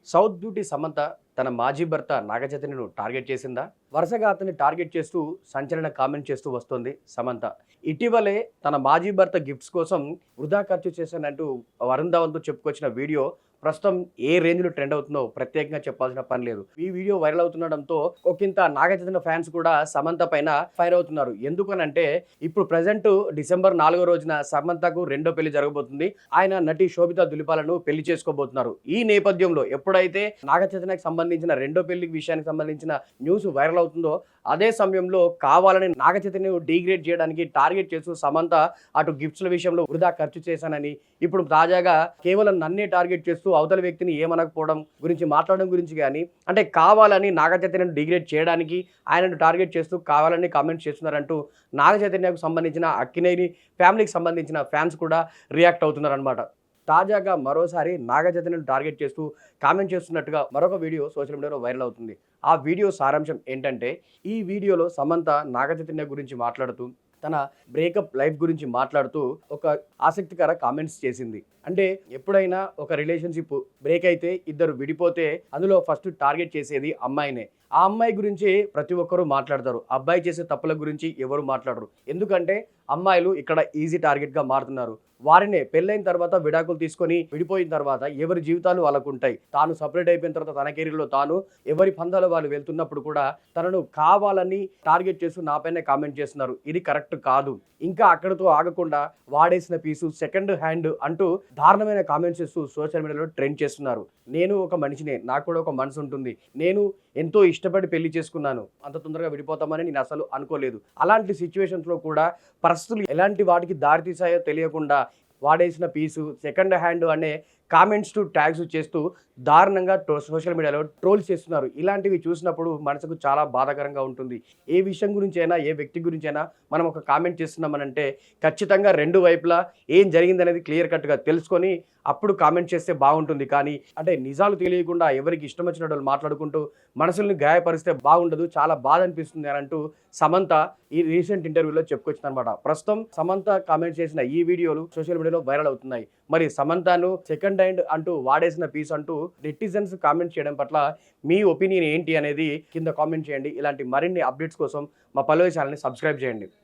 South beauty Samantha తన మాజీ భర్త నాగచైతన్యను టార్గెట్ చేసిందా? వరుసగా అతన్ని టార్గెట్ చేస్తూ సంచలన కామెంట్ చేస్తూ వస్తోంది సమంత. ఇటీవలే తన మాజీ భర్త గిఫ్ట్స్ కోసం వృధా ఖర్చు చేశానంటూ వరుణ్ ధవన్‌తో చెప్పుకొచ్చిన వీడియో ప్రస్తుతం ఏ రేంజ్‌లో ట్రెండ్ అవుతుందో ప్రత్యేకంగా చెప్పాల్సిన పని లేదు. ఈ వీడియో వైరల్ అవుతుండడంతో ఒకింత నాగచైతన్య ఫ్యాన్స్ కూడా సమంత పైన ఫైర్ అవుతున్నారు. ఎందుకనంటే ఇప్పుడు ప్రెజెంట్ డిసెంబర్ 4వ రోజున సమంతకు రెండో పెళ్లి జరగబోతుంది. ఆయన నటి శోభితా దులిపాలను పెళ్లి చేసుకోబోతున్నారు. ఈ నేపథ్యంలో ఎప్పుడైతే నాగచైతన్యకి సంబంధించిన రెండో పెళ్లి విషయానికి సంబంధించిన న్యూస్ వైరల్ అవుతుందో అదే సమయంలో కావాలని నాగచైతన్యను డీగ్రేడ్ చేయడానికి టార్గెట్ చేస్తూ సమంత అటు గిఫ్ట్స్‌ల విషయంలో వృధా ఖర్చు చేశానని, ఇప్పుడు తాజాగా కేవలం నన్నే టార్గెట్ చేస్తూ అవతల వ్యక్తిని ఏమనకపోవడం గురించి మాట్లాడడం గురించి గానీ, అంటే కావాలని నాగచైతన్యను డీగ్రేడ్ చేయడానికి ఆయనను టార్గెట్ చేస్తూ కావాలని కామెంట్స్ చేస్తున్నారంటూ నాగచైతన్యకు సంబంధించిన అక్కినేని ఫ్యామిలీకి సంబంధించిన ఫ్యాన్స్ కూడా రియాక్ట్ అవుతున్నారనమాట. తాజాగా మరోసారి నాగచైతన్యను టార్గెట్ చేస్తూ కామెంట్ చేస్తున్నట్టుగా మరొక వీడియో సోషల్ మీడియాలో వైరల్ అవుతుంది. ఆ వీడియో సారాంశం ఏంటంటే, ఈ వీడియోలో సమంత నాగచైతన్య గురించి మాట్లాడుతూ తన బ్రేకప్ లైఫ్ గురించి మాట్లాడుతూ ఒక ఆసక్తికర కామెంట్స్ చేసింది. అంటే ఎప్పుడైనా ఒక రిలేషన్‌షిప్ బ్రేక్ అయితే ఇద్దరు విడిపోతే అందులో ఫస్ట్ టార్గెట్ చేసేది అమ్మాయినే. ఆ అమ్మాయి గురించి ప్రతి ఒక్కరు మాట్లాడతారు. అబ్బాయి చేసే తప్పుల గురించి ఎవరు మాట్లాడరు. ఎందుకంటే అమ్మాయిలు ఇక్కడ ఈజీ టార్గెట్‌గా మారుతున్నారు. వారినే పెళ్ళైన తర్వాత విడాకులు తీసుకొని విడిపోయిన తర్వాత ఎవరి జీవితాలు వాళ్ళకుంటాయి. తాను సెపరేట్ అయిపోయిన తర్వాత తన కెరీర్‌లో తాను ఎవరి పందాలో వాళ్ళు వెళ్తున్నప్పుడు కూడా తనను కావాలని టార్గెట్ చేస్తూ నా పైనే కామెంట్ చేస్తున్నారు. ఇది కరెక్ట్ కాదు. ఇంకా అక్కడితో ఆగకుండా వాడేసిన పీసు సెకండ్ హ్యాండ్ అంటూ దారుణమైన కామెంట్స్ చేస్తూ సోషల్ మీడియాలో ట్రెండ్ చేస్తున్నారు. నేను ఒక మనిషినే. నాకు కూడా ఒక మనసు ఉంటుంది. నేను ఎంతో ఇష్టపడి పెళ్లి చేసుకున్నాను. అంత తొందరగా విడిపోతామని నేను అసలు అనుకోలేదు. అలాంటి సిట్యుయేషన్స్‌లో కూడా పరిస్థితులు ఎలాంటి వాటికి దారి తీసాయో తెలియకుండా వాడేసిన పీసు సెకండ్ హ్యాండ్ అనే కామెంట్స్ టు ట్యాగ్స్ చేస్తూ దారుణంగా సోషల్ మీడియాలో ట్రోల్స్ చేస్తున్నారు. ఇలాంటివి చూసినప్పుడు మనసుకు చాలా బాధాకరంగా ఉంటుంది. ఏ విషయం గురించైనా, ఏ వ్యక్తి గురించైనా మనం ఒక కామెంట్ చేస్తున్నామనంటే ఖచ్చితంగా రెండు వైపులా ఏం జరిగిందనేది క్లియర్ కట్‌గా తెలుసుకొని అప్పుడు కామెంట్ చేస్తే బాగుంటుంది. కానీ అంటే నిజాలు తెలియకుండా ఎవరికి ఇష్టం వచ్చినట్టు వాళ్ళు మాట్లాడుకుంటూ మనసుల్ని గాయపరిస్తే బాగుండదు. చాలా బాధ అనిపిస్తుంది అని అంటూ సమంత ఈ రీసెంట్ ఇంటర్వ్యూలో చెప్పుకొచ్చిందనమాట. ప్రస్తుతం సమంత కామెంట్ చేసిన ఈ వీడియోలు సోషల్ మీడియాలో వైరల్ అవుతున్నాయి. మరి సమంతను సెకండ్ హ్యాండ్ అంటూ వాడేసిన పీస్ అంటూ నెటిజన్స్ కామెంట్ చేయడం పట్ల మీ ఒపీనియన్ ఏంటి అనేది కింద కామెంట్ చేయండి. ఇలాంటి మరిన్ని అప్డేట్స్ కోసం మా పల్లవి ఛానల్‌ని సబ్స్క్రైబ్ చేయండి.